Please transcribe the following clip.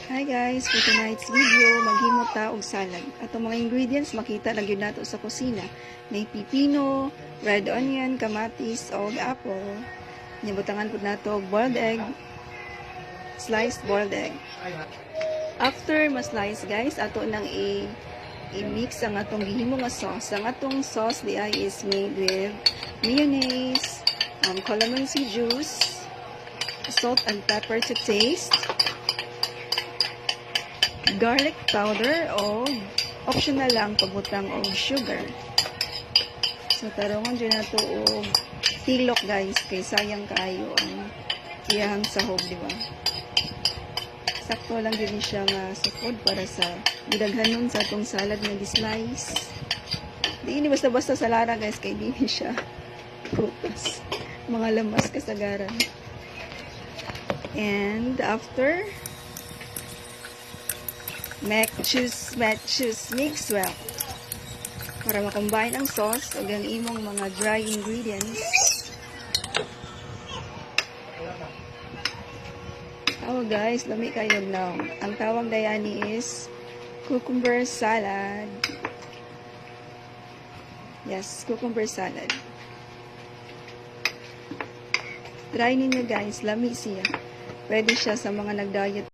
Hi guys, for tonight's video, maghimo ta og salad. Atong mga ingredients makita lang yun nato sa kusina. May pipino, red onion, kamatis, og apple. Nibutangan pud nato og boiled egg, sliced boiled egg. After ma-slice guys, ato nang i-mix ang atong gihimo nga sauce. Ang atong sauce di ay is made with mayonnaise, calamansi juice, salt and pepper to taste, garlic powder o optional lang pagbutang og sugar. So tarongon dyan na to og tilok guys, kay sayang kaayo ang iyahang sahog, di ba? Sakto lang din siya nga sa food para sa gidaghanon sa atong salad na di-slice. Di ini basta-basta sa lara guys, kay di siya prutas. Mga lamas kasagaran. And after mix well para makombine ang sauce ug ang imong mga dry ingredients. Oh guys, lami kayo now. Ang tawag dayani is cucumber salad. Yes, cucumber salad. Try ninyo guys, lami siya. Pwede siya sa mga nag-diet.